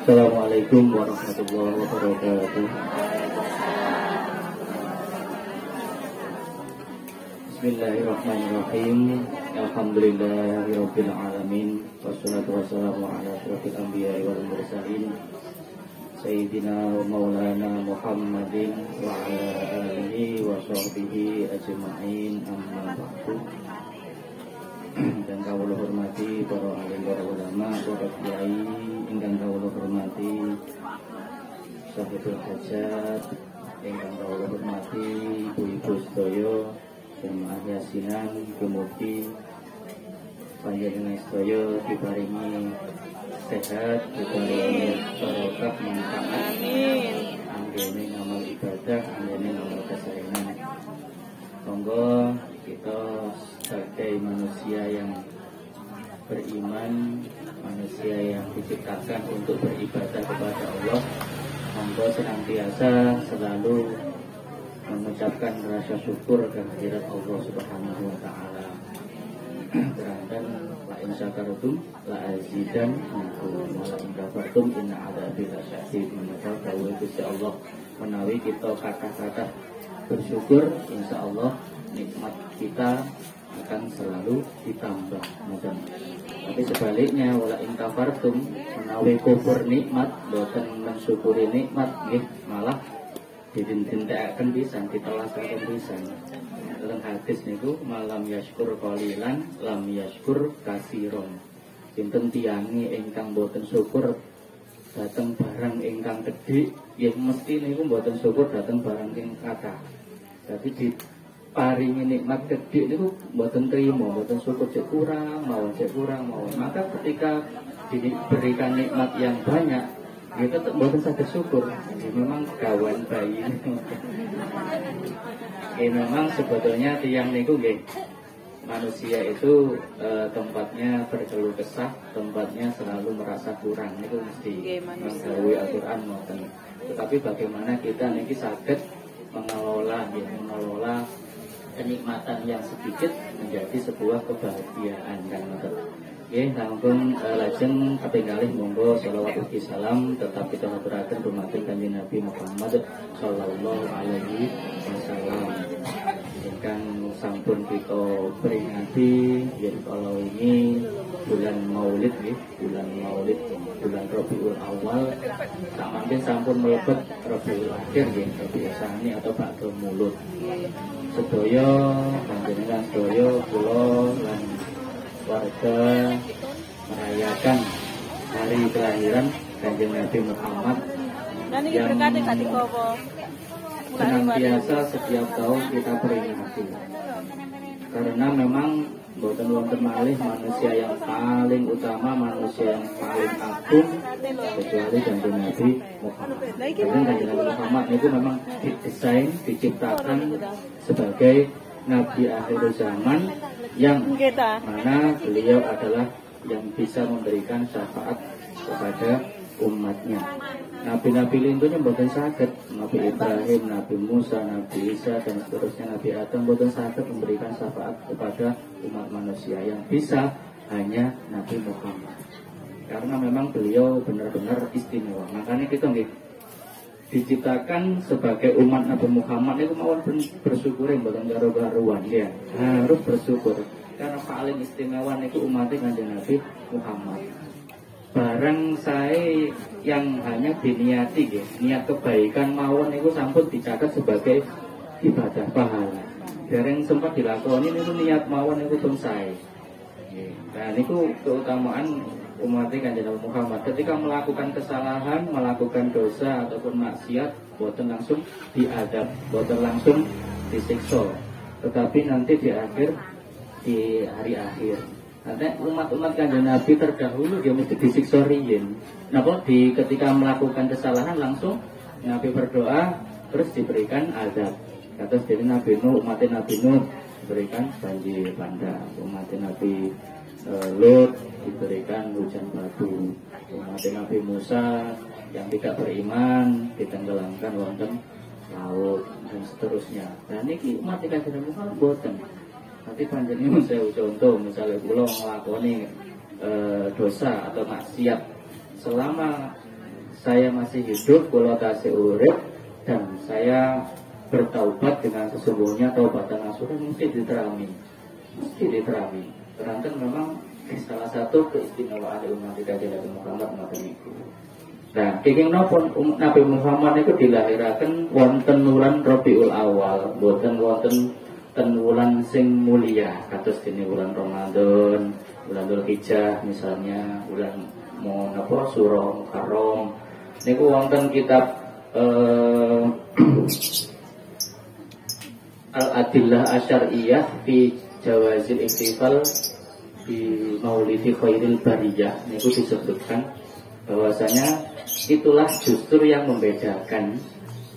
Assalamualaikum warahmatullahi wabarakatuh. Bismillahirrahmanirrahim. Alhamdulillahirabbil alamin. Wassalatu wassalamu ala asyrofil anbiya'i wal mursalin Sayyidina wa maulana Muhammadin wa ala alihi wa sahbihi ajma'in, amma ba'du. Dan kawula hormati para alim, para ulama, para kiai, ingkang kawula hormati sahibul hajat, ingkang kawula hormati ibu-ibu sedaya, jamaah yasinan, mugi panjenengan sedaya diparingi sehat, diparingi barokah manfaat, anggene ngamal ibadah, anggene ngamal kesayangan. Monggo kita sebagai manusia yang beriman, manusia yang diciptakan untuk beribadah kepada Allah, monggo senantiasa selalu mengucapkan rasa syukur kehadirat Allah Subhanahu wa taala. Terangkan la in syakartum la azidannakum wa la in kafartum inna adzabi lasyadid. Maka dawuh Gusti Allah menawi kita kata-kata bersyukur, insya Allah nikmat kita akan selalu ditambah. Tapi sebaliknya wala in kafartum, menawi kufur nikmat, boten mensyukuri nikmat, nggih malah didintekaken pisan, ditelasaken pisan. Dalam hadis niku malam yashkur qalilan lam yashkur kasiron. Sinten tiyange ingkang boten syukur dateng barang ingkang gedhe, ya mesti niku boten syukur dateng barang ingkang kathah. Jadi diparingi nikmat gedhe niku boten trimo, boten syukur, cek kurang mawon. Maka ketika diberikan nikmat yang banyak, ya tetap boten saged syukur. Ya, memang gawan bayi. Memang sebetulnya tiang niku nggih, manusia itu tempatnya berkeluh kesah, tempatnya selalu merasa kurang, itu mesti menggawe Al-Qur'an ngoten. Tetapi bagaimana kita niki saged mengelola kenikmatan yang sedikit menjadi sebuah kebahagiaan, kan ngoten. Nggih, langsung lajeng ketinggalih monggo selawat ugi salam tetap kita aturaken dumateng Kanjeng Nabi Muhammad sallallahu alaihi wasallam. Ingkang sampun kita peringati, yaitu kalau ini bulan Maulid, bulan Rabiul Awal, tak mungkin sampun mlebet Rabiul Akhir, Rabiul Tsani atau Ba'dul Maulud. Sedaya panjenengan sedaya kula lan warga merayakan hari kelahiran Kanjeng Nabi Muhammad yang senantiasa setiap tahun kita peringati. Karena memang boten wonten malih manusia yang paling utama, manusia yang paling agung kecuali Kanjeng Nabi Muhammad. Karena Kanjeng Nabi Muhammad itu memang didesain, diciptakan sebagai Nabi akhir zaman yang mana beliau adalah yang bisa memberikan syafaat kepada umatnya. Nabi-nabi lintunya boten saged, Nabi Ibrahim, Nabi Musa, Nabi Isa dan seterusnya, Nabi Adam boten saged memberikan syafaat kepada umat manusia. Yang bisa hanya Nabi Muhammad. Karena memang beliau benar-benar istimewa. Makanya kita diciptakan sebagai umat Nabi Muhammad itu mau bersyukur yang boten karo-karuan, ya. Harus bersyukur karena paling istimewa itu umatnya Kanjeng Nabi Muhammad. Barang saya yang hanya diniati, niat kebaikan mawon itu sampun dicatat sebagai ibadah pahala. Dereng sempat dilakoni itu niat mawon itu pun saya. Nah, itu keutamaan umatnya Kanjeng Nabi Muhammad. Ketika melakukan kesalahan, melakukan dosa ataupun maksiat, boten langsung diadab, boten langsung disiksa. Tetapi nanti di hari akhir. Nanti umat-umat Kanjeng Nabi terdahulu dia mesti disiksa riyin. Ketika melakukan kesalahan langsung Nabi berdoa terus diberikan azab. Kata sendiri Nabi Nuh, umat Nabi Nuh diberikan banjir bandang, umat Nabi Lut diberikan hujan batu, umat Nabi Musa yang tidak beriman ditenggelamkan wonten laut dan seterusnya. Dan ini umat Kanjeng Nabi Muhammad boten. Nanti panjenengan saya contoh, misalnya kula nglakoni dosa atau maksiat selama saya masih hidup, kula tasih urip, dan saya bertaubat dengan sesungguhnya taubatan nasuha mesti diterami. Mesti diterami. Karena memang salah satu keistimewaan umat Kanjeng Nabi Muhammad ngoten niku. Nah, kenging napa Nabi Muhammad itu dilahiraken wonten wulan Rabiul Awal, boten wonten ten wulan sing mulia kados dene wulan Ramadan, bulan Dzulhijjah misalnya, bulan napa Suro Muharram. Niku wonten kitab Al-Adillah Asyariyah fi Jawazil Ihtifal di Maulidi Khairil Bariyah. Niku disebutkan bahwasanya itulah justru yang membedakan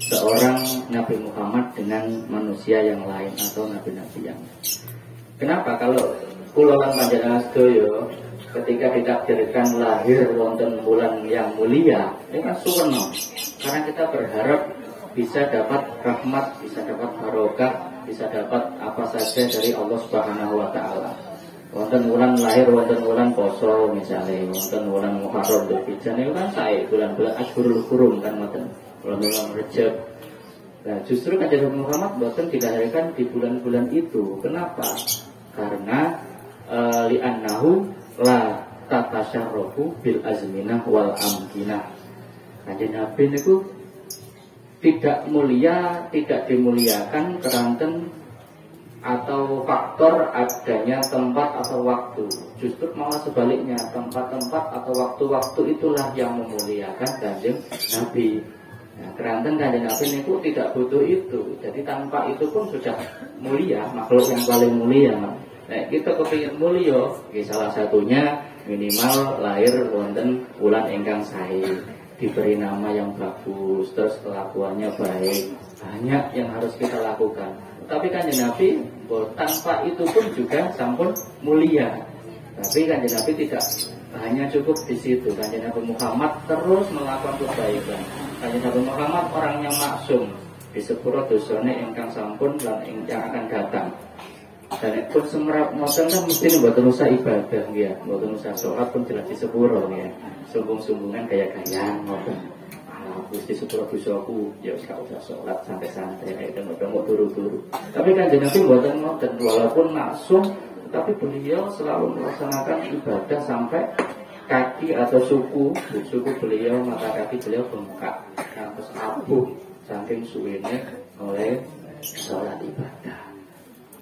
seorang Nabi Muhammad dengan manusia yang lain atau nabi-nabi yang lain. Kenapa? Kalau kula lan panjenengan sedaya ketika ditakdirkan lahir wonten bulan yang mulia, ini kan suweno. Karena kita berharap bisa dapat rahmat, bisa dapat barokah, bisa dapat apa saja dari Allah Subhanahu wa taala. Wonten wulan lahir, wonten wulan poso misalnya, wonten wulan Muharram Dzulhijjah itu kan sae bulan-bulan Ashhurul Hurum kan wonten bulan-bulan Rajab. Nah, justru Kanjeng Muhammad boten dilahirkan di bulan-bulan itu. Kenapa? Karena li'annahu la tatasyarrafu bil azminah wal amkinah. Kanjeng Nabi niku tidak mulia, tidak dimuliakan keranten atau faktor adanya tempat atau waktu. Justru malah sebaliknya, tempat-tempat atau waktu-waktu itulah yang memuliakan Kanjeng Nabi. Nah, keranten Kanjeng Nabi itu tidak butuh itu. Jadi tanpa itu pun sudah mulia, makhluk yang paling mulia. Nah, kita kepingin mulia, salah satunya minimal lahir wonten bulan ingkang sae, diberi nama yang bagus, terus kelakuannya baik. Banyak yang harus kita lakukan. Tapi Kanjeng Nabi tanpa itu pun juga sampun mulia. Tapi Kanjeng Nabi tidak hanya cukup di situ. Kanjeng Nabi Muhammad terus melakukan kebaikan. Kanjeng Nabi Muhammad orangnya maksum, di sepuro dosane ingkang sampun dan yang akan datang. Dan pun semerap ngoten kan mesti mboten usah ibadah ya, mboten usah sholat pun jelas di sepuro ya. Sumbung-sumbungan gaya-gayaan ngoten. Gusti sepuro dosaku ya wis gak usah sholat santai-santai kayak mau turu-turu. Tapi Kanjeng Nabi mboten ngoten, walaupun maksum tapi beliau selalu melaksanakan ibadah sampai kaki atau suku beliau, mata kaki beliau bengkak, terus abuh saking suwene oleh sholat ibadah.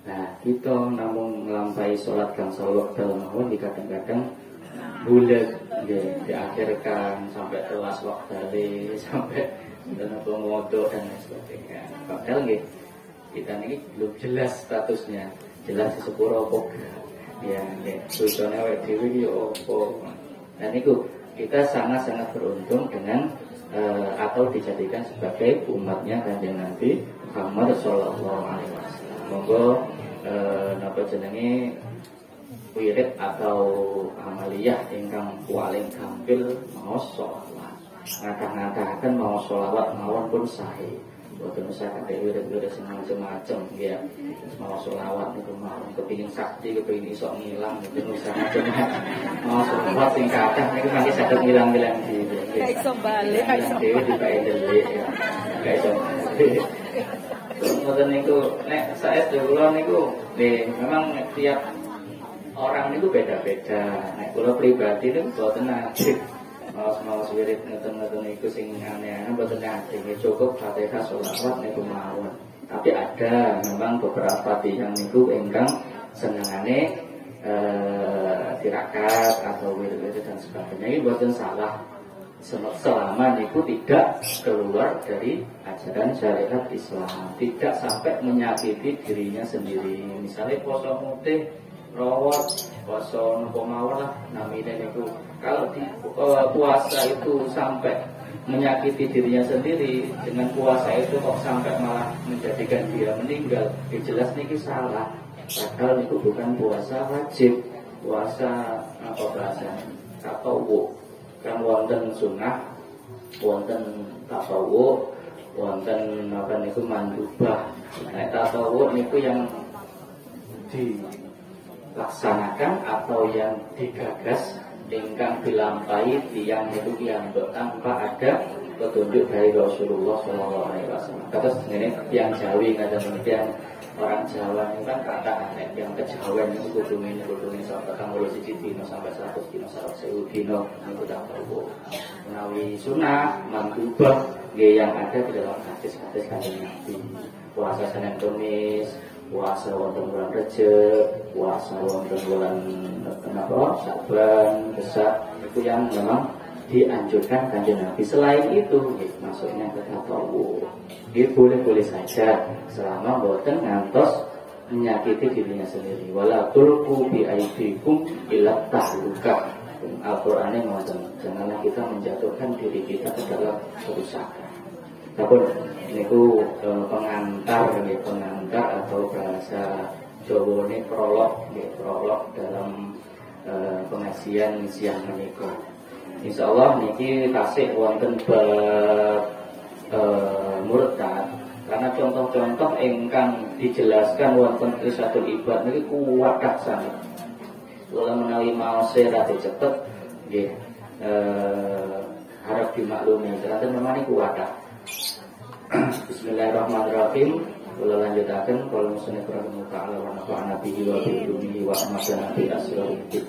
Nah, kita namun melampai sholat kang salawat dalam mawon kadang-kadang bulat diakhirkan sampai telas waktu sampai dan ngodo dan lain sebagainya. Padahal kita ini belum jelas statusnya, jelas di sepuro apa ya, susahnya awake dhewe iki apa. Dan itu kita sangat-sangat beruntung dengan atau dijadikan sebagai umatnya Kanjeng Nabi Muhammad sallallahu alaihi wasallam. Monggo napa jenenge wirid atau amaliyah ingkang paling gampil mau sholawat. Ngakah-ngakahaken mau sholawat mawon pun sahih. Boten usah kate wirid-wirid sing macam-macam ya. Mau sholawat niku mawon kepengin sakti, kepengin iso ngilang, boten usah macam-macam. Mau sholawat sing kathah niku mangke saged ngilang-ngilang dhewe. Gak iso bali, gak iso dhewe dipaendelik ya. Gak iso. Ngoten niku nek saestu kula niku memang tiap orang itu beda-beda. Nek kula pribadi niku boten ajib. Maos-maos wirid ngeten-ngeten niku sing aneh-aneh boten ajib. Cukup Fatihah sholawat niku mawon. Tapi ada memang beberapa tiyang niku ingkang senengane tirakat atau wirid-wirid dan sebagainya. Ini boten salah. Selama niku tidak keluar dari ajaran syariat Islam, tidak sampai menyakiti dirinya sendiri. Misalnya poso mutih, rawat, poso nopo mawon lah namine niku. Kalau di puasa itu sampai menyakiti dirinya sendiri, dengan puasa itu kok sampai malah menjadikan dia meninggal, jelas niki salah. Padahal niku bukan puasa wajib, puasa apa bahasanya? Tatawwu. Kan wonten sunnah, wonten tasawuf, wonten apa niku mandubah. Nek tasawuf niku yang dilaksanakan atau yang digagas ingkang dilampahi tiyang niku piyambak tanpa ada petunjuk dari Rasulullah Shallallahu Alaihi Wasallam. Terus ini yang Jawi kata kemudian orang Jawa ini kan kata aneh yang kejawen itu kudungin sampai tanggal siji dino sampai 100 dino 100 dino itu tak tahu. Menawi sunnah mandubah yang ada di dalam hadis-hadis kanjeng Nabi. Puasa Senin Kamis, puasa wonten bulan Rejab, puasa wonten bulan Saban, Besak itu yang memang dianjurkan kanjeng Nabi. Selain itu, maksudnya kita tahu, dia boleh-boleh saja selama boten ngantos menyakiti dirinya sendiri. Wala tulqu bi aidikum ila tahluka. Al-Qur'an yang ngomong, janganlah kita menjatuhkan diri kita ke dalam kerusakan. Tapi niku pengantar atau bahasa Jawa ini prolog dalam pengajian siang menika. Insyaallah niki tasih wonten murtad karena contoh-contoh ingkang dijelaskan wonten Risatul Ibad niki kuwadah sanget. Kula menawi maos rada cepet nggih harap dimaklumi ternyata memang niku kuwadah. Bismillahirrahmanirrahim. Kula lanjutaken kalau musannif rahimahullah ta'ala wa nafa'ana bihi wa bi ilmihi wa amatana bi asrarihi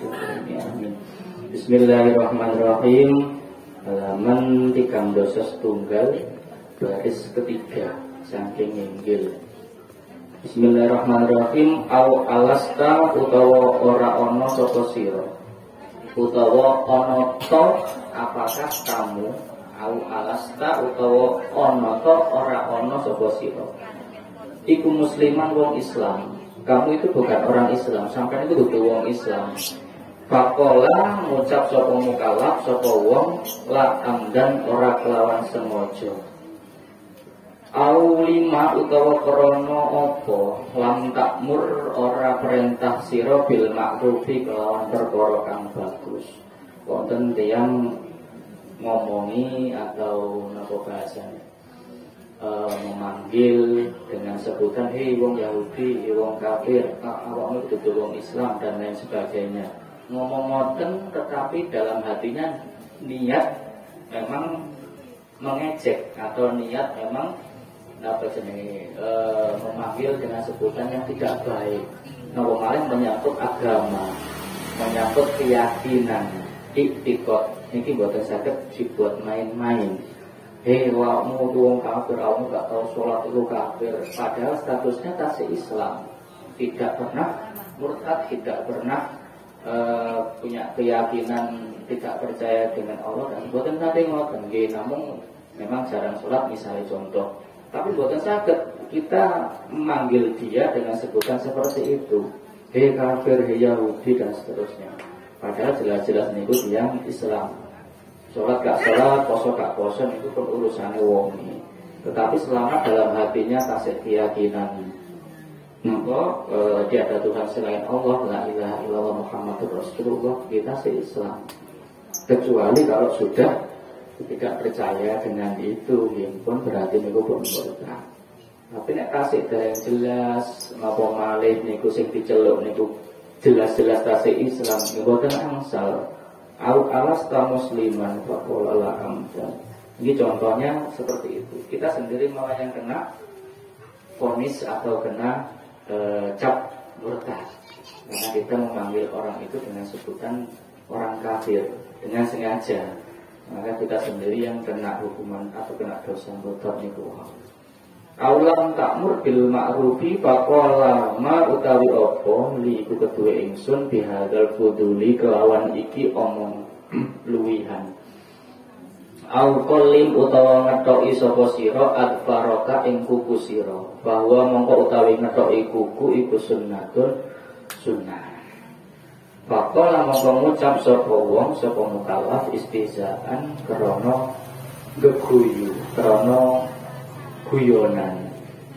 amin. Bismillahirrahmanirrahim. Halaman 3 baris ketiga saking inggil. Bismillahirrahmanirrahim. Au alasta utawa ora ana sapa sira utawa ana to apakah kamu au alasta utawa ana to ora ana sapa sira iku musliman wong Islam. Kamu itu bukan orang Islam, sampai itu bukan wong Islam. Fakola ngucap sapa mukallaf sapa wong la amdan ora kelawan sengaja. Au lima utawa krana apa lam takmur ora perintah sira bil ma'rufi kelawan perkara kang bagus. Wonten tiyang ngomongi atau napa bahasanya memanggil dengan sebutan hei wong Yahudi, hei wong kafir, awakmu itu wong Islam dan lain sebagainya. Ngomong ngoten tetapi dalam hatinya niat memang mengejek atau niat memang memanggil dengan sebutan yang tidak baik. Normalnya menyangkut agama, menyangkut keyakinan, iktikad. Ini buatan sakit dibuat main-main. Hei, awakmu wong kafir, awakmu gak tahu sholat itu kafir. Padahal statusnya tasih Islam, tidak pernah murtad, tidak pernah punya keyakinan, tidak percaya dengan Allah dan buatan nanti ngoten. Namun memang jarang sholat misalnya contoh. Tapi buatan sakit kita memanggil dia dengan sebutan seperti itu. Hei kafir, hei Yahudi dan seterusnya. Padahal jelas-jelas niku yang Islam. Sholat gak sholat, poso gak poso itu pun urusannya wongi. Tetapi selama dalam hatinya tasik keyakinan maka dia ada Tuhan selain Allah, la ilaha illallah Muhammadur Rasulullah, kita Islam. Kecuali kalau sudah tidak percaya dengan itu, pun berarti niku pun murtad. Tapi nek tasik yang jelas, napa malih niku sing diceluk niku jelas-jelas tasik Islam, niku boten angsal. Au alasta musliman faqala la amdan. Ini contohnya seperti itu. Kita sendiri malah yang kena vonis atau kena cap murtad. Karena kita memanggil orang itu dengan sebutan orang kafir dengan sengaja. Maka kita sendiri yang kena hukuman atau kena dosa murtad niku. Aulam takmur bil ma'rufi faqala ma utawi apa li iku kedue ingsun bihadzal fuduli kelawan iki omong luwihan. Au qalim utawa ngetoki sapa sira adfaraka ing kuku sira bahwa mongko utawi ngetoki kuku iku sunnatun sunnah. Faqala mongko ngucap sapa wong sapa mukallaf istizaan krana geguyu krana guyonan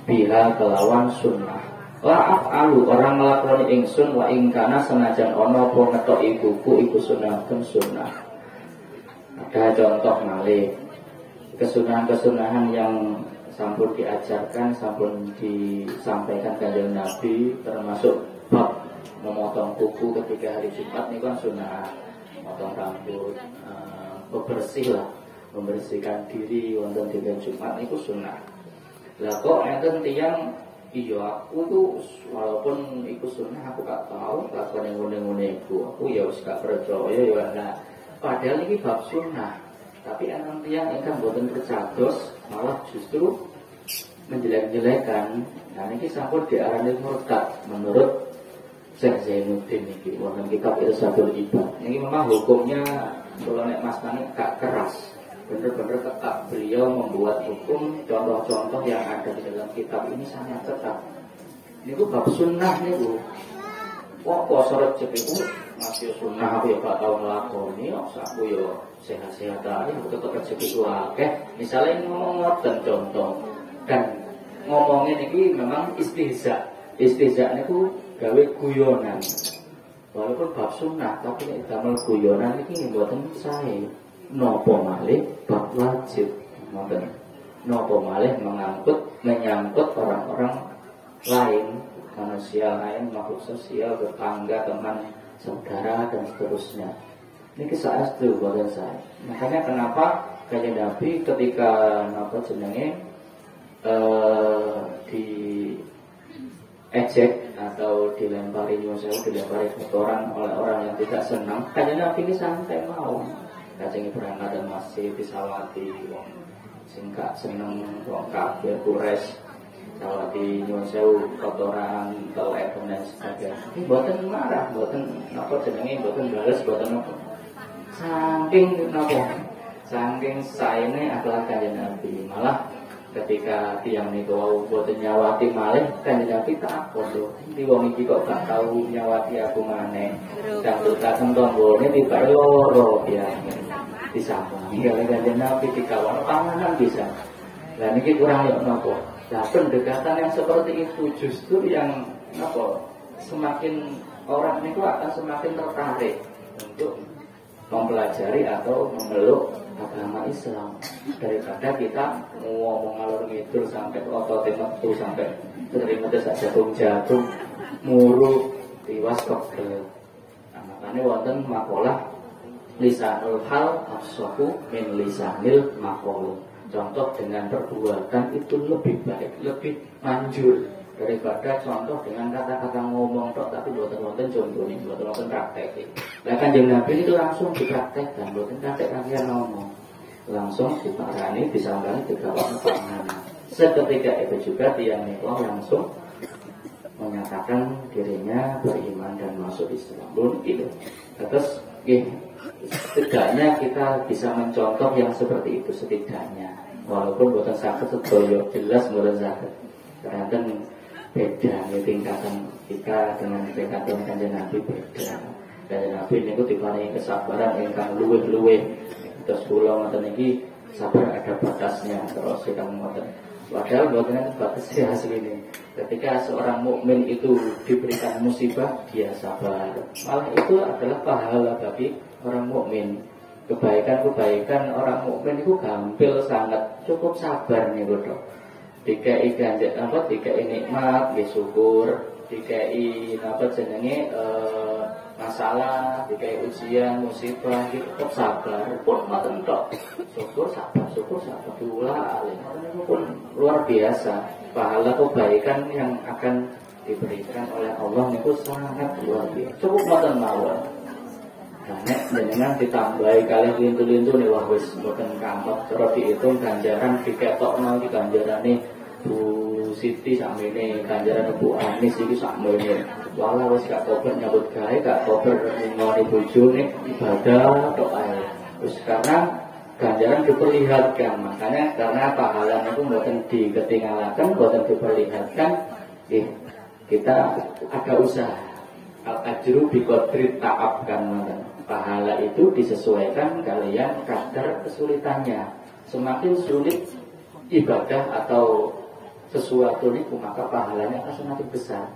bila kelawan sunnah. La'af alu orang ngelakoni ingsun wa ingkana senajan ono po ngetoki kuku iku sunnatun sunnah. Ada contoh malih kesunahan-kesunahan yang sampun diajarkan, sampun disampaikan kanjeng Nabi, termasuk bab memotong kuku ketika hari Jumat ini kan sunnah. potong rambut, bebersih lah, membersihkan diri wonten dinten Jumat itu sunnah. Lah kok enten tiyang iya aku tuh walaupun iku sunnah aku gak tahu lakon yang ngene-ngene iku. Aku ya wis gak percaya ya lah. Padahal ini bab sunnah. Tapi enten tiyang ingkang boten percados malah justru menjelek-jelekan. Nah ini sampun diarani murtad menurut Syekh Zainuddin ini wonten kitab Irsyadul Ibad. Ini memang hukumnya kalau nek Mas Tani gak keras. Benar-benar tetap beliau membuat hukum contoh-contoh yang ada di dalam kitab ini sangat tetap. Ini tuh bab sunnah nih bu. Wah kok seret cepiku masih sunnah aku ya gak tahu ngelakoni. Aku ya sehat-sehat aja. Aku tetap rezeki itu akeh. Misalnya ini ngomong ngoten contoh dan ngomongin ini memang istihza. Istihza ini tuh gawe guyonan. Walaupun bab sunnah tapi nek damel guyonan ini mboten sae. Nopo malih bab wajib, nopo malih menyangkut orang-orang lain, manusia lain, makhluk sosial, tetangga, teman, saudara dan seterusnya. Ini kisah itu buat saya. Makanya kenapa Kanjeng Nabi ketika napa jenenge di ejek atau dilempari nyusul, dilempari kotoran oleh orang yang tidak senang, Kanjeng Nabi ini santai mau. Kajeng berangkat dan masih disalawati wong sing gak seneng wong kafir Quraisy, salawati nyuwun sewu kotoran telek dan sebagainya. Ini mboten marah, mboten napa jenenge mboten bales, mboten napa. Saking saene adalah Kanjeng Nabi. Malah ketika tiang niku wau mboten nyawati malih Kanjeng Nabi takon lho, iki wong iki kok gak tau nyawati aku maneh. Dan tutang tonggone tiba loro ya. Disambung oleh Kanjeng Nabi dikawal panganan bisa. Nah ini kurang ya nopo. Nah pendekatan yang seperti itu justru yang nopo semakin orang itu akan semakin tertarik untuk mempelajari atau memeluk agama Islam daripada kita ngomong ngalor ngidul sampai otot metu sampai terima saja jagung muru tiwas kebel. Nah, makanya wonten makalah lisanul hal afsahu min lisanil maqal. Contoh dengan perbuatan itu lebih baik, lebih manjur daripada contoh dengan kata-kata ngomong tok tapi boten-boten contohnya, boten-boten praktek. Lah Kanjeng Nabi itu langsung dipraktekkan, boten praktek kalian ngomong. Langsung diparani, disambani, digawakno panganan. Seketika itu juga tiang nikah langsung menyatakan dirinya beriman dan masuk Islam. Belum itu. Terus setidaknya kita bisa mencontoh yang seperti itu setidaknya, walaupun bukan sakit sedoyo jelas bukan sakit karena beda ya, tingkatan kita dengan tingkatan Kanjeng Nabi beda. Kanjeng Nabi ini diparingi kesabaran ingkang luwih-luwih. Terus kula ngoten iki sabar ada batasnya terus kita ngoten. Padahal bukan batasnya asli ini. Ketika seorang mukmin itu diberikan musibah, dia sabar. Malah itu adalah pahala bagi orang mukmin. Kebaikan-kebaikan orang mukmin itu gampil sangat, cukup sabar nih bodoh. Dikai ganjek apa? Dikai nikmat, disyukur. Dikai apa jenenge masalah, dikai ujian, musibah, cukup sabar. Pun maten tok. Syukur sabar diulah itu pun luar biasa. Pahala kebaikan yang akan diberikan oleh Allah itu sangat luar biasa. Cukup maten mawon. Nah, dengan ditambahi kali lintu-lintu nih wah wis mboten kampet terus dihitung ganjaran diketokno iki ganjarane Bu Siti sakmene, ganjaran Bu Anis iki sakmene. Wala wis gak kober nyambut gawe, gak kober ngoni bojone ibadah tok ae. Wis karena ganjaran diperlihatkan, makanya karena pahala itu mboten diketinggalaken, mboten diperlihatkan, kita ada usaha. Al-ajru biqadri ta'ab kan manten. Pahala itu disesuaikan kalian kadar kesulitannya. Semakin sulit ibadah atau sesuatu itu maka pahalanya akan semakin besar.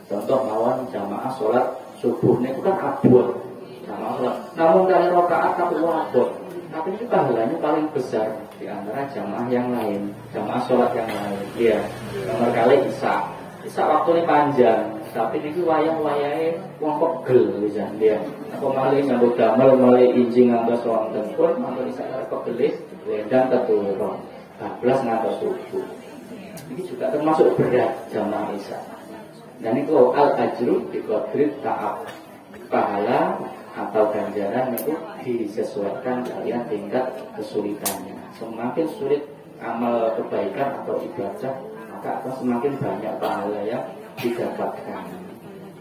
Contoh mawon jamaah sholat subuh itu kan abot. Jamaah sholat. Namun dari rakaat tapi abot. Tapi ini pahalanya paling besar di antara jamaah yang lain, jamaah sholat yang lain. Iya. Nomor kali Isya waktunya panjang. Tapi ini wayang-wayangnya wong pegel bisa dia. Apa malih nyambut damel malih injing ngantos wonten pun mangko isa pegelis wedang keturun. Bablas ngantos subuh. Ini juga termasuk berat jamaah isya. Dan itu al-ajru biqadri ta'ab. Pahala atau ganjaran itu disesuaikan dengan tingkat kesulitannya. Semakin sulit amal kebaikan atau ibadah, maka akan semakin banyak pahala yang didapatkan.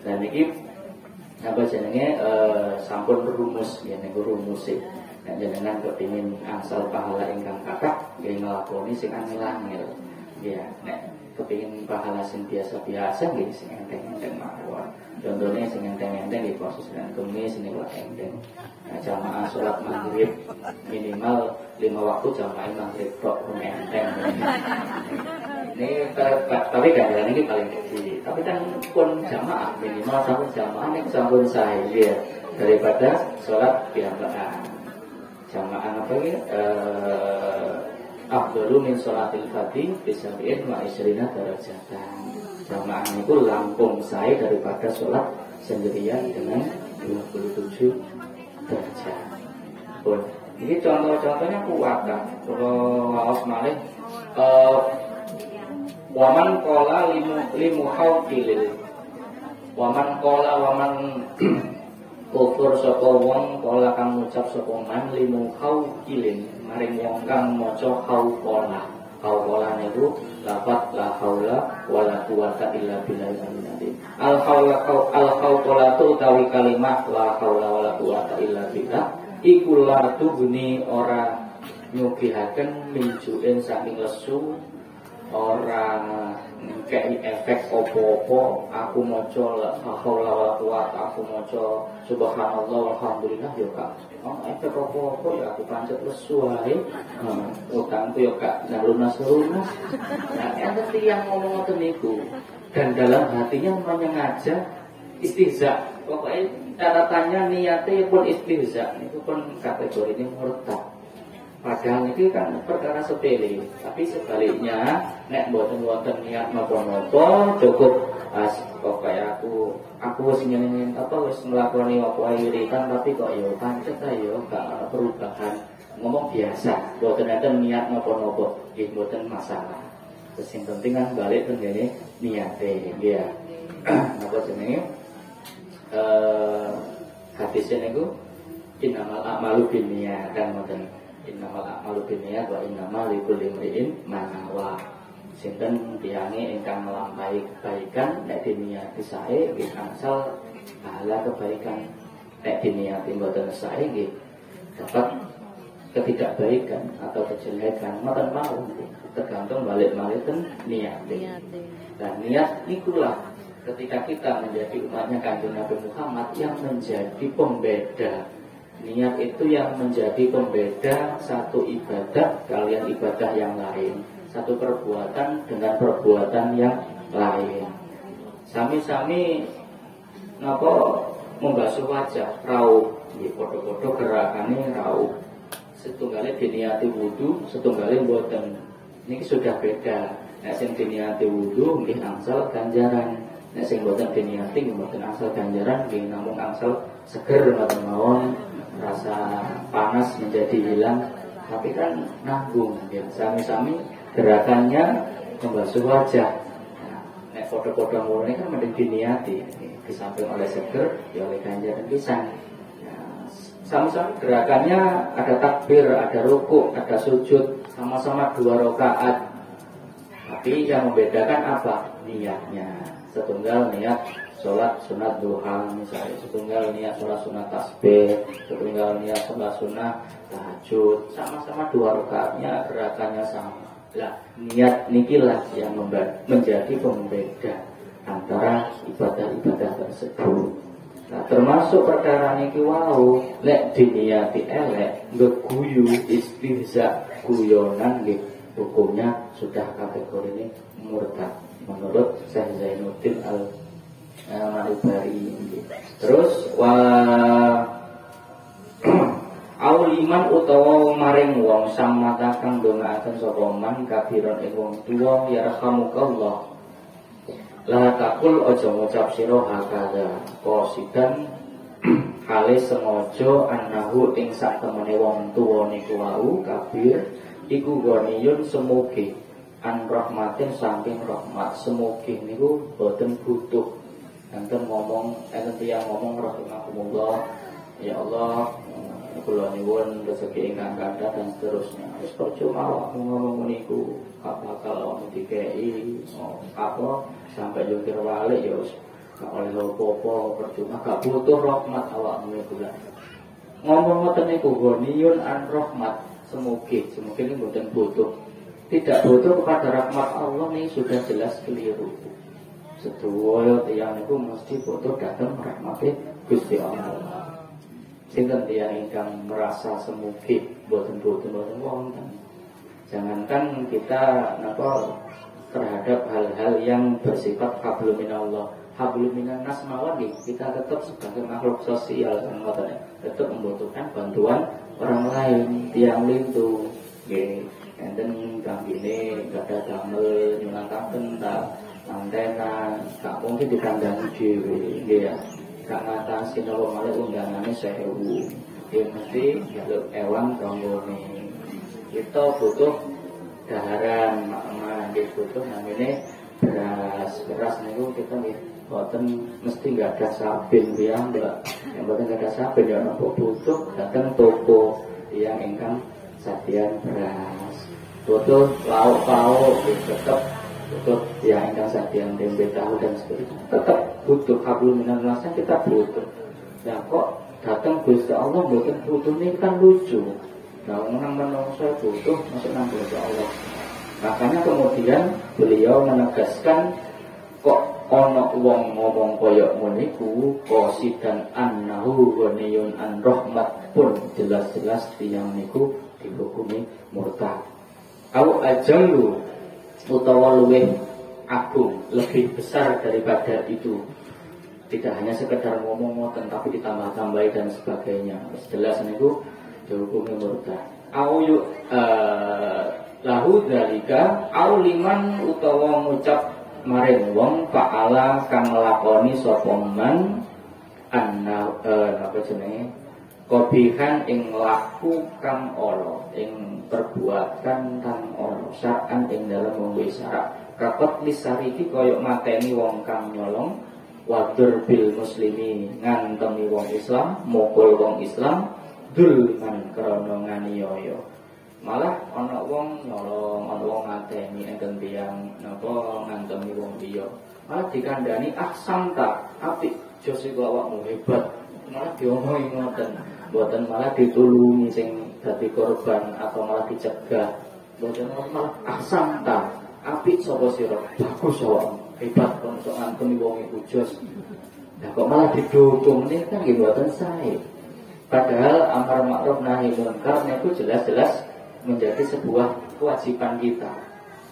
Dan ini apa jenenge sampun rumus ya niku rumus e. Nek jenengan kepengin asal pahala ingkang kakak nggih nglakoni sing angel-angel. Ya, nek kepengin pahala sing biasa-biasa nggih sing enteng-enteng mawon. Contohnya sing enteng-enteng nggih proses dengan kemis niku enteng. Nah, jamaah sholat maghrib minimal 5 waktu jamaah maghrib kok enteng. Ini tapi ganjaran ini paling kecil. Tapi kan pun jamaah minimal sampun jamaah ini sampun saya ya daripada sholat biambaan. Jamaah apa ya? Afdalu min sholatil fardhi bisabi'in wa isrina darajatan. Jamaah itu lampung saya daripada sholat sendirian dengan 27 derajat. Pun ini contoh-contohnya kuat kan. Kalau waos malih waman kola limu haukilil waman kola waman kufur sapa wong kola kang ngucap sapa man limu haukilin maring wong kang maca hauqala. Hauqala niku lafaz la haula wala quwata illa billah. Al hauqala tu utawi kalimat la haula wala quwata illa billah iku la tubni ora nyugihaken minjuin saking lesu, orang kayak efek opo-opo. Aku maca la haula wala quwata, aku maca subhanallah walhamdulillah ya kak. Efek opo-opo ya aku pancet lesu wae. Utangku ya kak lunas-lunas. Nah, ada yang ngomong ngoten niku dan dalam hatinya menyengaja istihza. Pokoknya catatannya niatnya pun istihza. Itu pun kategorinya murtad. Padahal itu kan perkara sepele, tapi sebaliknya nek boten niat napa-napa cukup kok kayak aku wis nyenengin apa wis nglakoni apa wiritan tapi kok ya pancet ya gak perubahan. Ngomong biasa, boten enten niat napa-napa, nggih boten masalah. Terus yang penting kan balik tengene niate nggih ya. Napa jenenge? Hadisnya niku innamal a'malu binniyat kan ngoten. Innamal a'malu binniyat wa innamal likulli imri'in ma nawa. Sinten tiyange ingkang nglampahi kebaikan nek diniati sae nggih angsal pahala kebaikan. Nek diniati mboten sae nggih dapat ketidakbaikan atau kejelekan. Mboten mawon tergantung balik-balik niat. Dan niat ikulah ketika kita menjadi umatnya Kanjeng Nabi Muhammad yang menjadi pembeda. Niat itu yang menjadi pembeda satu ibadah kalian ibadah yang lain, satu perbuatan dengan perbuatan yang lain. Sami-sami napa membasuh wajah rauh, nggih padha-padha gerakane rauh. Setunggalnya diniati wudu, setunggalnya mboten. Niki sudah beda. Nek sing diniati wudu nggih angsal ganjaran. Nek sing mboten diniati mboten angsal ganjaran, nggih namung angsal seger mboten mawon. Rasa panas menjadi hilang, tapi kan nanggung ya. Sami-sami gerakannya membasuh wajah. Nah, nek foto-foto mulai kan mending diniati, di samping oleh seger, ya oleh ganjaran pisan. Nah, sama-sama gerakannya ada takbir, ada rukuk, ada sujud, sama-sama 2 rakaat. Tapi yang membedakan apa? Niatnya. Setunggal niat sholat sunat duha misalnya, setunggal niat sholat sunat tasbih, setunggal niat sholat sunat tahajud, sama-sama 2 rakaatnya gerakannya sama. Lah niat nikilah yang menjadi pembeda antara ibadah-ibadah tersebut. Nah termasuk perkara niki wau lek diniati elek ngeguyu istihza guyonan nggih hukumnya sudah kategori ini murtad menurut Syekh Zainuddin Al-Ma'rifari. Terus wa auliman utawa maring wong sang mata kang ndongaaken sapa man kafiron ing wong tuwa yarhamukallah La takul ojo ngucap sira hakada qasidan hale sengaja annahu ing sak temene wong tuwa niku wau kabir iku ghaniyun semuge an rahmatin saking rahmat semuge niku boten butuh. Enten ngomong enten tiyang ngomong rahimakumullah, ya Allah kula nyuwun rezeki ingkang kathah dan seterusnya. Wis percuma ngomong niku apa kalau dikei apa sampai jungkir balik ya wis gak oleh apa-apa, percuma gak butuh rahmat awakmu niku lah. Ngomong ngoten niku ghaniyun an rahmat semuge ini mboten butuh. Tidak butuh kepada rahmat Allah ini sudah jelas keliru. Sedaya tiyang niku mesti butuh datang rahmate Gusti Allah. Sinten tiyang ingkang merasa semuge boten wonten. Jangankan kita napa terhadap hal-hal yang bersifat hablum minallah, hablum minan nas mawon kita tetap sebagai makhluk sosial tetap membutuhkan bantuan orang lain, tiang lintu nggih. Enten kambine gadah damel nyunataken ta antena gak mungkin dikandani dhewe nggih ya. Gak ngatasi napa malih undangane 1000. Ya mesti jaluk ewang ronggone. Kita butuh daharan makna nggih butuh namine beras niku kita nggih boten mesti enggak ada sabin ya ndak. Yang boten enggak ada sabin ya napa butuh datang toko yang ingkang sadian beras. Butuh lauk-lauk tetap butuh yang ingkang sadian tempe tahu dan sebagainya. Tetap butuh hablum minan nas kita butuh. Ya kok datang Gusti Allah boten butuh ini kan lucu. Nah, menang-menang saya butuh masuk nang Gusti Allah. Makanya kemudian beliau menegaskan kok ana wong ngomong kaya ngeniku qasidan annahu ghaniyun an rahmat pun jelas-jelas tiyang niku dihukumi murtad. Au ajallu utawa luwih agung, lebih besar daripada itu. Tidak hanya sekedar ngomong-ngomong tapi ditambah-tambahi dan sebagainya. Jelas niku dihukumi murtad. Au lahu dzalika au liman utawa ngucap maring wong fa'ala kang nglakoni sapa man anna apa jenenge kobihan ing laku kang ala ing perbuatan kang ala syar'an ing dalem wong syarak kakot lisariki koyok mateni wong kang nyolong wadur bil muslimi ngantemi wong Islam mukul wong Islam dulman krana nganiaya. Malah ana wong nyolong, ana wong ngateni enten tiyang napa ngantemi wong liya. Malah dikandani ahsanta, apik jos iku awakmu hebat. Malah diomongi ngoten. Mboten malah ditulungi sing dadi korban atau malah dicegah. Mboten malah ahsanta, apik sapa sira? Bagus awakmu, hebat kon sok ngantemi wong iku jos. Lah kok malah didukung ini kan nggih mboten sae. Padahal amar ma'ruf nahi munkar itu jelas-jelas menjadi sebuah kewajiban kita.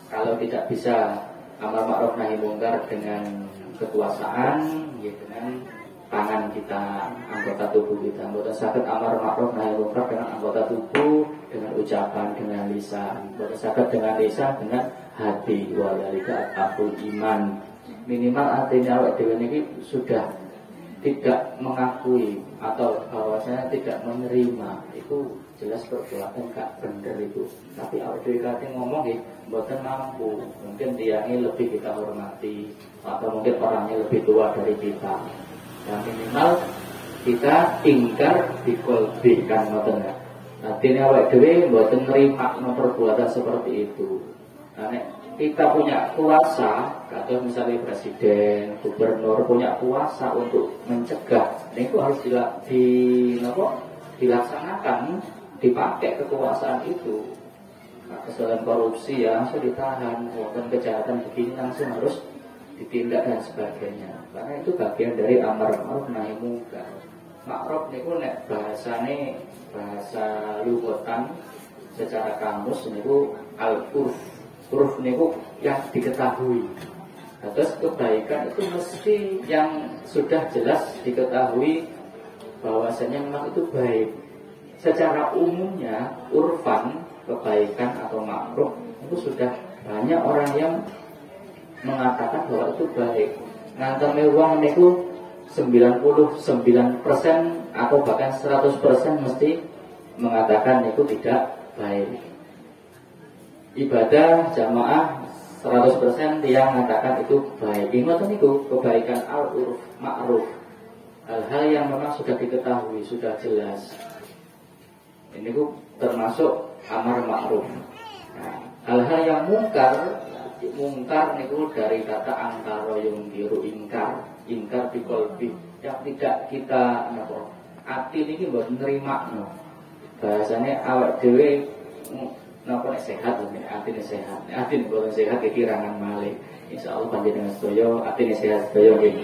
Kalau tidak bisa amar ma'ruf nahi munkar dengan kekuasaan, ya dengan tangan kita, anggota tubuh kita. Mboten saged amar ma'ruf nahi munkar dengan anggota tubuh, dengan ucapan, dengan lisan. Mboten saged dengan lisan, dengan hati. Wa dzalika aqul iman. Minimal artinya awak dhewe niki sudah tidak mengakui atau bahwasanya tidak menerima itu jelas perbuatan gak bener itu. Tapi awak dhewe kate ngomong nggih mboten mampu. Mungkin tiangnya lebih kita hormati atau mungkin orangnya lebih tua dari kita. Yang minimal kita ingkar dikolbikan ngoten ya. Artinya awak dhewe mboten nerima perbuatan seperti itu. Nah, kita punya kuasa, atau misalnya presiden, gubernur punya kuasa untuk mencegah, itu harus dilaksanakan, dipakai kekuasaan itu. Nah, kesalahan korupsi ya langsung ditahan, dan kejahatan begini langsung harus ditindak dan sebagainya. Karena itu bagian dari amar ma'ruf nahi munkar. Ma'ruf niku nek bahasane bahasa lugotan secara kamus niku al-urf. Uruf niku yang diketahui. Terus kebaikan itu mesti yang sudah jelas diketahui bahwasanya memang itu baik. Secara umumnya urfan kebaikan atau makruh itu sudah banyak orang yang mengatakan bahwa itu baik. Nganteme wong niku 99% atau bahkan 100% mesti mengatakan itu tidak baik. Ibadah jamaah 100% dia mengatakan itu baik. Ingat niku kebaikan al-urf ma'ruf. Hal-hal yang memang sudah diketahui, sudah jelas. Ini ku termasuk amar ma'ruf. Nah, hal-hal yang mungkar niku dari kata angkara yungkiru ingkar di kolbi yang tidak kita ati niki mboten nrimo. Bahasane awak dhewe napa nek sehat lho, atine sehat. Atine mboten sehat kirangan malih. Insyaallah panjenengan sedaya atine sehat sedaya nggih.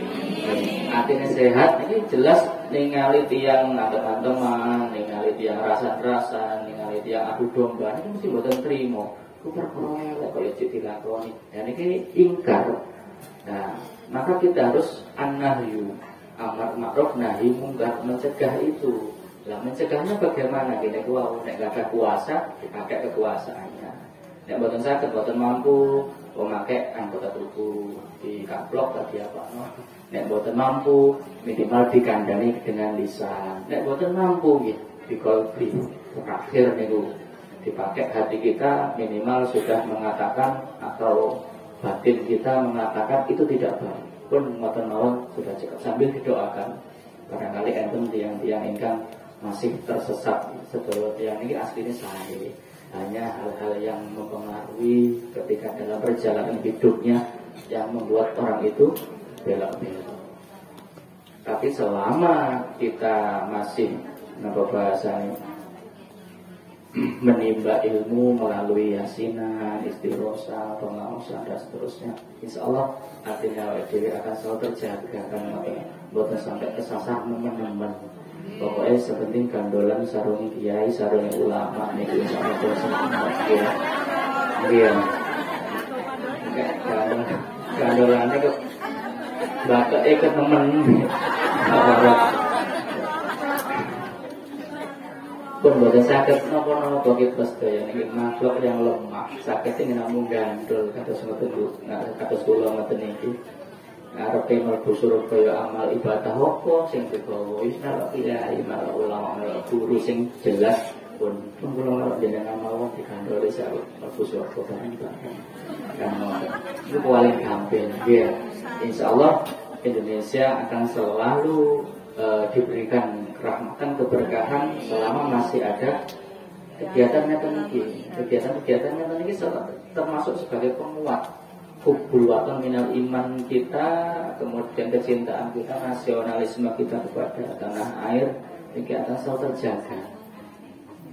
Atine sehat iki jelas ningali tiyang antem-anteman, ningali tiyang rasan-rasan, ningali tiyang adu domba niku mesti mboten trimo. Ku perkara kaya cek dilakoni. Dan ini ingkar. Nah, maka kita harus an-nahyu, amar ma'ruf nahi mungkar, mencegah itu. Lah mencegahnya bagaimana? Kita nek gak kuasa, dipakai kekuasaannya. Nek boten saged, boten mampu, memakai anggota tubuh di kaplok tadi apa no. Nek boten mampu, minimal dikandani dengan lisan. Nek boten mampu gitu, di kolbi. Terakhir niku dipakai hati kita minimal sudah mengatakan atau batin kita mengatakan itu tidak baik. Pun ngoten mawon sudah cukup sambil didoakan. Barangkali enten tiang-tiang ingkang masih tersesat sedaya tiang ini aslinya saya. Hanya hal-hal yang mempengaruhi ketika dalam perjalanan hidupnya yang membuat orang itu belok-belok. Tapi selama kita masih bahasanya menimba ilmu melalui yasinan, istighosa, pengawasan dan seterusnya, insya Allah artinya diri akan selalu terjaga karena bukan sampai kesasar teman-teman. Pokoknya sepenting gandolan sarungi kiai, sarungi ulama nih insya Allah terus dia gandolannya ke bapak ke temen pun boten sakit nopo-nopo kita sedaya niki makhluk yang lemah sakit sing namung gandul kados ngoten Bu kados kula ngoten niki arepe mlebu Surabaya amal ibadah apa sing digawa wis nalok kiai malah ulama malah guru sing jelas pun kula jenengan mawon digandoli sak mlebu Surabaya kan itu paling gampang ya insyaallah Indonesia akan selalu diberikan kerahmatan keberkahan selama masih ada kegiatan ini termasuk sebagai penguat hubbul watan minal iman kita, kemudian kecintaan kita, nasionalisme kita kepada tanah air ini akan selalu terjaga.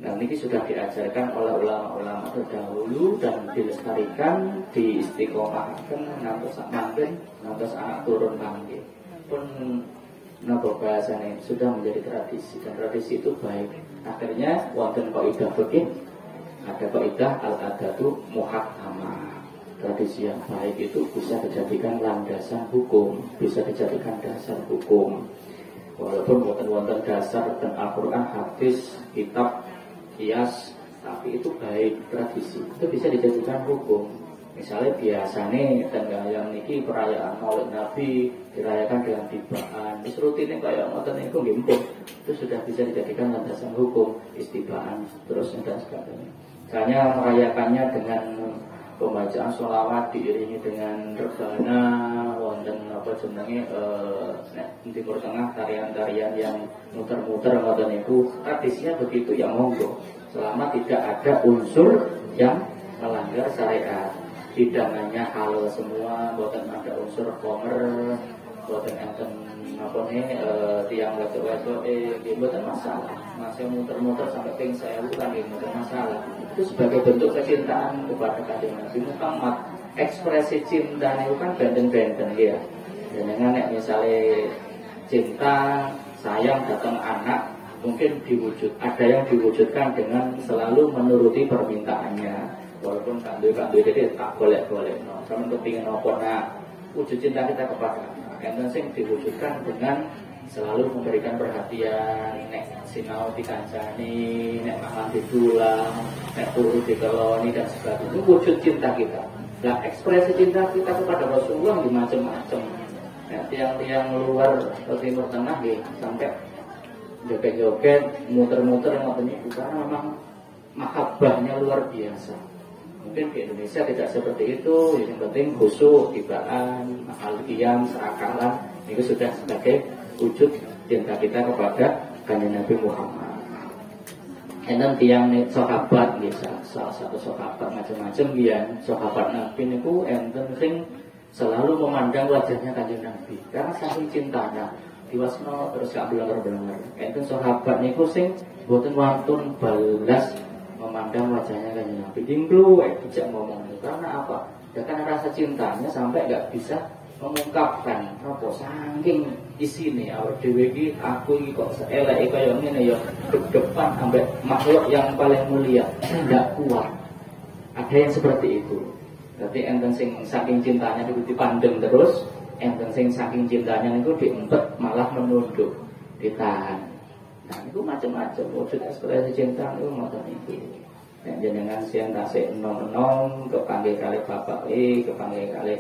Nah ini sudah diajarkan oleh ulama-ulama terdahulu dan dilestarikan, diistiqomahkan, ngantos anak turun panggil pun napa bahasanya sudah menjadi tradisi dan tradisi itu baik. Akhirnya wonten kaidah fikih ada kaidah al-adatu muhakkamah. Tradisi yang baik itu bisa dijadikan landasan hukum, bisa dijadikan dasar hukum. Walaupun wonten dasar dan Al-Qur'an, hadis, kitab, kias, tapi itu baik tradisi. Itu bisa dijadikan hukum. Misalnya biasanya tanggal yang niki perayaan Maulid Nabi dirayakan dengan tibaan, terus rutinnya kayak ngoten niku nggih itu sudah bisa dijadikan landasan hukum, istibaan, terusnya dan sebagainya. Hanya merayakannya dengan pembacaan sholawat diiringi dengan rebana, wonten apa jenenge di Timur Tengah tarian-tarian yang muter-muter ngoten niku tradisinya begitu ya monggo, selama tidak ada unsur yang melanggar syariat. Hidangannya halal semua, buatan ada unsur komer, buatan enten apa nih tiang wedok-wedok buatan masalah. Masih muter-muter sampai ping saya bukan buatan masalah. Itu sebagai bentuk kecintaan kepada Kanjeng Nabi Muhammad. Ekspresi cinta itu kan benten-benten ya. Dengan misalnya cinta sayang datang anak mungkin ada yang diwujudkan dengan selalu menuruti permintaannya. Walaupun kandui jadi tak boleh-boleh sama kepingin apa nak wujud cinta kita kepada anak yang sing diwujudkan dengan selalu memberikan perhatian, nek sinau dikancani, nek makan ditulang, nek turu dikeloni dan sebagainya. Itu wujud cinta kita. Nah, ekspresi cinta kita kepada Rasulullah di macam-macam. Ya, tiang-tiang luar ke Timur Tengah ya, sampai joget-joget, muter-muter ngoten niku karena memang mahabbahnya luar biasa. Mungkin di Indonesia tidak seperti itu. Yang penting khusyuk, tibaan, mahal qiyam, serakalan itu sudah sebagai wujud cinta kita kepada Kanjeng Nabi Muhammad. Enten tiang sahabat bisa salah satu sahabat macam-macam dia sahabat Nabi niku enten sing selalu memandang wajahnya Kanjeng Nabi karena saking cintanya diwasno terus gak belengar-belengar. Enten sahabat niku sing boten wantun balas memandang wajahnya Kanjeng Nabi. Dimblu tidak ngomong karena apa? Ya karena rasa cintanya sampai gak bisa mengungkapkan apa saking isine awak dhewe iki aku iki kok eleke kaya ngene ya depan sampai makhluk yang paling mulia tidak kuat. Ada yang seperti itu. Berarti enten sing saking cintanya itu dipandang terus, enten sing saking cintanya itu diempet malah menunduk, ditahan. Nah, itu macam-macam wujud ekspresi cinta itu ngoten iki. Nek jenengan siang tasik enom-enom kepanggih kali bapak kepanggih kali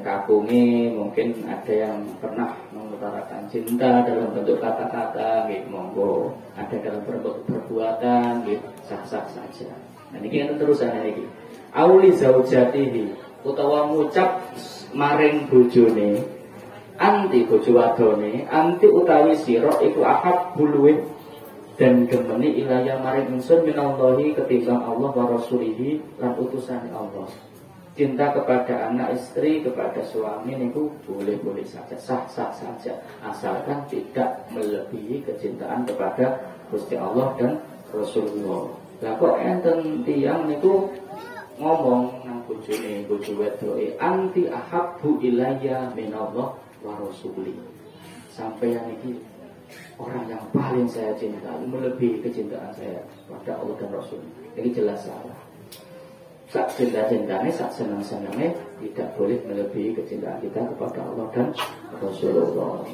kagungi, mungkin ada yang pernah mengutarakan cinta dalam bentuk kata-kata, gitu, monggo. Ada dalam bentuk perbuatan, gitu, sah-sah saja. Nah, ini kan terusan ini. Auli zaujatihi, utawa ngucap maring bojone, anti bojo wadone, anti utawi sira iku ahab buluwe dan gemeni ilaya maring ingsun minallahi ketimbang Allah wa rasulihi lan utusan Allah. Cinta kepada anak istri, kepada suami niku boleh-boleh saja, sah-sah saja, asalkan tidak melebihi kecintaan kepada Gusti Allah dan Rasulullah. Lah kok enten tiyang niku ngomong nang bojone, bojo wedoke, anti ahabbu ilayya minallah wa rasuli. Sampeyan iki orang yang paling saya cintai, melebihi kecintaan saya pada Allah dan Rasul. Ini jelas salah. Sak cinta-cintanya, sak senang-senangnya tidak boleh melebihi kecintaan kita kepada Allah dan Rasulullah.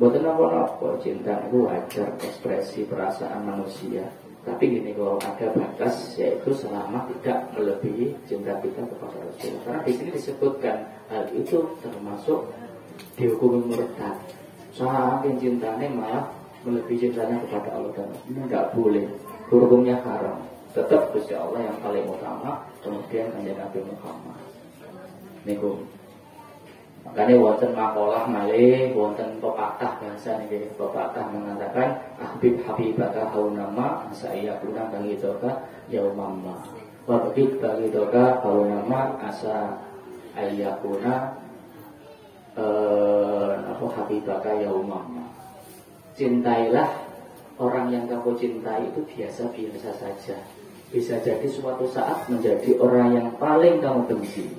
Bukan apa-apa, cinta itu wajar ekspresi perasaan manusia. Tapi gini, kalau ada batas, yaitu selama tidak melebihi cinta kita kepada Rasulullah. Karena di sini disebutkan hal itu termasuk dihukumi murtad. Saking cintanya malah melebihi cintanya kepada Allah dan Rasulullah. Ini tidak boleh, hukumnya haram. Tetap Gusti Allah yang paling utama, kemudian Kanjeng Nabi Muhammad. Niku. Makanya wonten makalah malih, wonten pepatah bahasa niki. Pepatah mengatakan ahbib habibaka haunama saya kurang bagi doka yaumamma. Wa habib bagi doka haunama asa ayyakuna habibaka yaumamma. Cintailah orang yang kamu cintai itu biasa-biasa saja. Bisa jadi suatu saat menjadi orang yang paling kamu benci.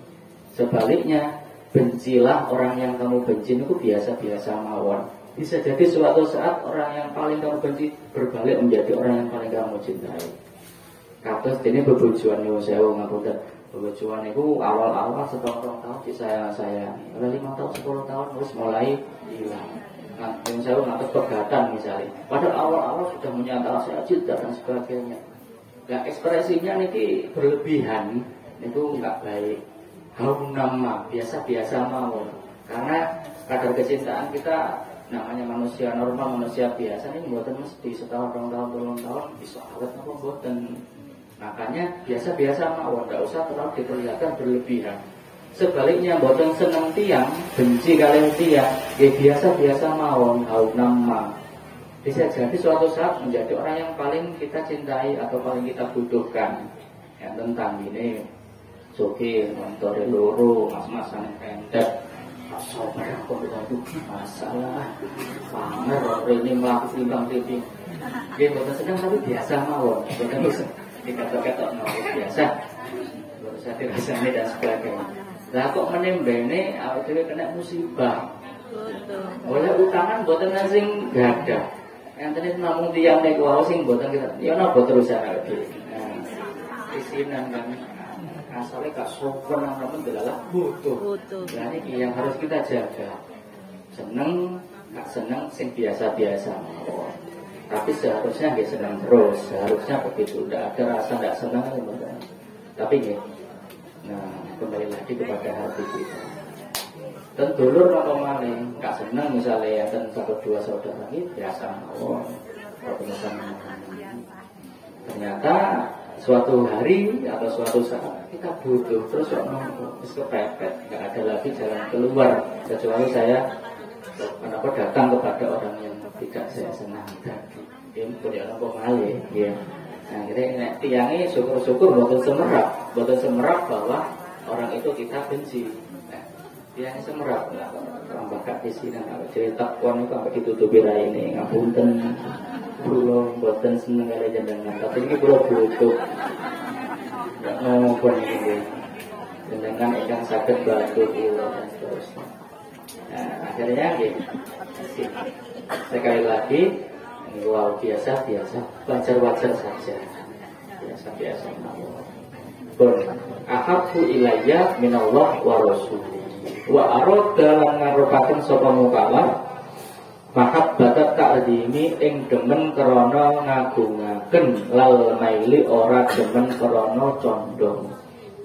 Sebaliknya, bencilah orang yang kamu benci itu biasa-biasa mawon. Bisa jadi suatu saat orang yang paling kamu benci berbalik menjadi orang yang paling kamu cintai. Kados dene bebojoan niku sewu ngapunten. Bebojoan niku awal-awal setahun tahun disayang-sayang. Ora 5 tahun 10 tahun wis mulai hilang. Nah, yang saya ngatur pegatan misalnya. Padahal awal-awal sudah menyatakan saya cinta dan sebagainya. Nah, ekspresinya ini berlebihan, itu enggak baik. Haunama, biasa-biasa mau. Karena kadar kecintaan kita namanya manusia normal, manusia biasa ini buatan mesti setahun, 2 tahun, 3 tahun bisa awet apa buatan. Makanya biasa-biasa mau, enggak usah terlalu diperlihatkan berlebihan. Sebaliknya buatan senang tiang, benci kalian tiang, ya biasa-biasa mawon, haunama. Bisa jadi suatu saat menjadi orang yang paling kita cintai atau paling kita butuhkan. Yang tentang ini, sugih, montore loro, mas-masan pendek, sober kok itu masalah. Pamer ini melakukan timbang-timbang. Dia buatan senang tapi biasa mawon, buatan bisa dikata-kata biasa. Baru saya dirasani dan sebagainya. Lah kok menembene awake dhewe kena musibah. Oleh utangan boten sing gadah. Enten namung tiyang nek wae sing boten kita. Ya napa terusan awake dhewe. Isinan kan asale gak sopan nang delalah butuh. Lah iki yang harus kita jaga. Seneng, gak seneng sing biasa-biasa mawon. Tapi seharusnya nggih seneng terus. Seharusnya begitu. Ndak ada rasa ndak seneng. Tapi nggih Nah, kembali lagi kepada hati kita. Dan dulur apa maling, gak senang misalnya dan satu dua saudara ini biasa mawon, ternyata suatu hari atau suatu saat kita butuh terus terus kepepet, nggak ada lagi jalan keluar kecuali saya datang kepada orang yang tidak saya senang tadi. Dia punya apa maling, ya. Nah, kita tiangnya syukur-syukur bukan semerap bahwa orang itu kita benci. Dia semerap lah, orang bakat di sini kalau cerita uang itu sampai ditutupi rai ini ngapunten, belum buatan seneng ada jangan, tapi ini belum butuh, nggak mau pun ini, jangan ikan sakit batu ulo dan seterusnya. Nah, akhirnya gitu, sekali lagi, wow biasa, wajar saja, biasa. Bon, ahabbu ilayya minallah wa rasul. Wa arad dalam ngarupaken sapa mukallaf mahabbatat ta'dimi ing demen krana ngagungaken lal maili ora demen krana condong.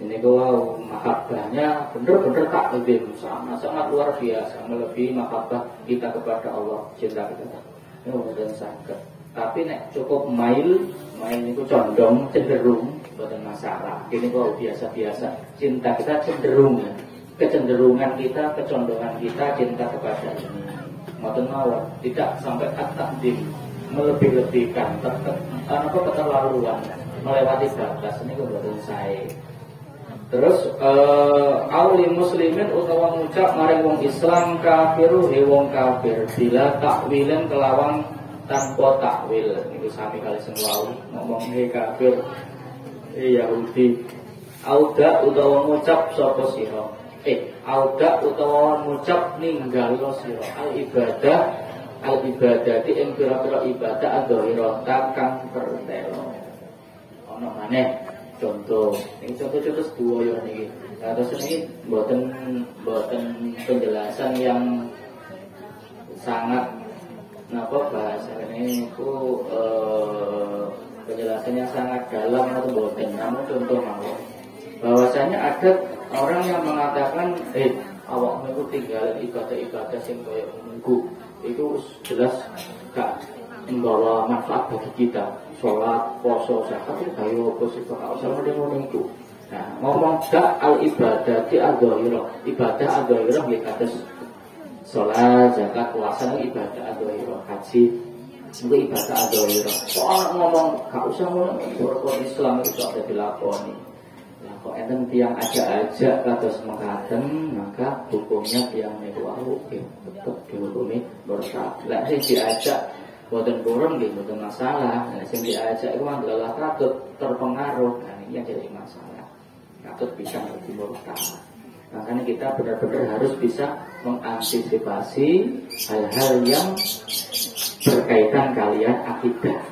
Ini wow mahabbahnya bener-bener takdim sangat luar biasa, melebihi mahabbah kita kepada Allah, cinta kita. Ini bener sangat. Tapi nek cukup mail itu condong, cenderung, bukan masalah. Ini wow biasa-biasa. Cinta kita cenderung ya. Kecenderungan kita, kecondongan kita cinta kepada ini ngoten mawon, tidak sampai takdim melebih-lebihkan keterlaluan melewati batas ini kebetulan saya. Terus auli muslimin utawa ngucap maring wong Islam kafiru he wong kafir bila takwilin kelawan tanpa takwil. Niku sami kali sing wau ngomong he kafir Yahudi. Auda utawa ngucap sapa sira auda utawa ngucap ninggalo sira al ibadati ing pira-pira ibadah adzahira kang pertelo. Ono maneh contoh, ini contoh sedaya niki. Terus ini mboten penjelasan yang sangat bahasa ini itu penjelasannya sangat dalam atau mboten, namun contoh mawon. Bahwasanya ada orang yang mengatakan awakmu itu tinggal ibadah sing kaya minggu itu jelas gak membawa manfaat bagi kita. Sholat, poso, zakat itu kaya apa sih kok usah ngono iku. Nah, ngomong gak al ibadati adzahira. Ibadah adzahira nggih kados sholat, zakat, puasa ibadah adzahira, haji itu ibadah adzahira. Kok ngomong gak usah ngono, rukun Islam itu ada dilakoni. Kok enten tiang ajak kados mekaten, maka hukumnya tiang niku wau tetep dihukumi murtad. Lah sing diajak boten kurang nggih boten masalah. Nah sing diajak iku adalah katut terpengaruh. Nah ini yang jadi masalah. Katut bisa menjadi murtad. Makanya kita benar-benar harus bisa mengantisipasi hal-hal yang berkaitan kalian akidah.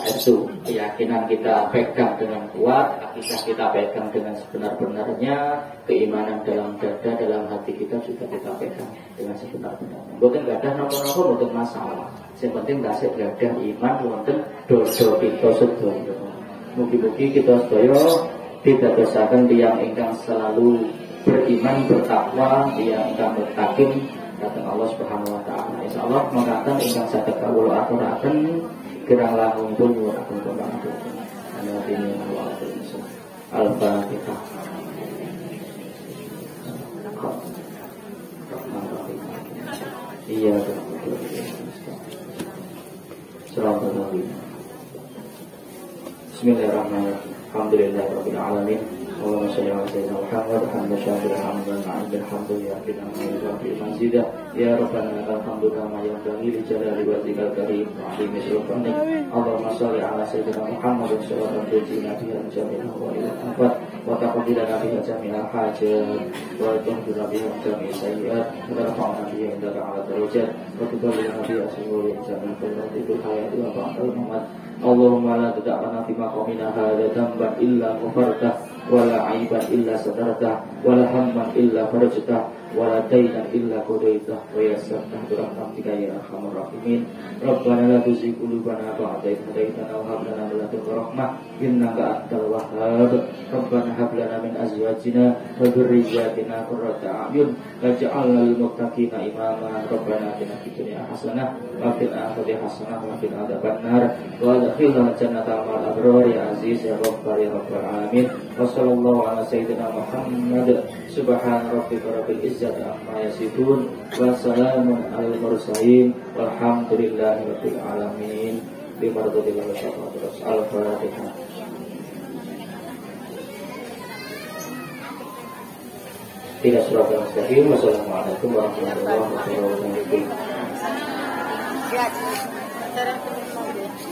Itu keyakinan kita pegang dengan kuat, akidah kita pegang dengan sebenar-benarnya, keimanan dalam dada, dalam hati kita juga kita pegang dengan sebenar-benarnya. Bukan gak ada nomor-nomor untuk masalah. Yang penting kasih gak ada iman, wonten dosa kita sedaya. Mugi-mugi kita sedaya tidak bersahkan tiang ingkang selalu beriman, bertakwa, tiang ingkang bertakim datang Allah Subhanahu Wa Taala. Insyaallah mengatakan ingkang saged kawula aturaken kirang langkung pun akan membantu. Ini Al-Fatihah. Iya, Bismillahirrahmanirrahim. Alhamdulillahirabbil alamin. Allahumma shalli ala sayyidina Muhammad hamdan syakiran hamdan ma'adan hamdan yaqinan wa mazidah. Ya Rabbana lakal hamdu kama yanbaghi li jalali wajhikal karim wa 'azimi sultanik. Allahumma shalli ala sayyidina Muhammad sallallahu alaihi wa sallam jami'an wa ila afat wa taqabbal biha jami'al hajat wa tahdir biha jami'as sayyi'at wa tarfa'na biha indaka 'ala darajat wa tuballighna biha asrul jami'al khairat hayati wa ba'dal mamat. Allahumma la tada'na fi maqamina hadza dhanban illa ghafartah wala aiban illa sadarta, wala hamman illa farajta, wala dainan illa qadaita, wa yassarta birahmatika ya arhamar rahimin. Rabbana la tuzigh qulubana ba'da idh hadaitana wa hab lana min ladunka rahmah innaka antal wahhab. Rabbana hab lana min azwajina wa dhurriyyatina qurrata a'yun waj'alna lil muttaqina imama. Rabbana atina fid dunya hasanah wa fil akhirati hasanah wa qina adzabannar wa adkhilna jannata ma'al abrar ya aziz ya rabbal ya rabbal alamin. Wa sallallahu ala sayyidina Muhammad subhana rabbika rabbil izzati amma yasifun wa salamun alal mursalin walhamdulillahi rabbil alamin. Bi barakatillahi wa barakatuh. Al-Fatihah. Tidak surat yang mustaqim. Wassalamualaikum warahmatullahi wabarakatuh.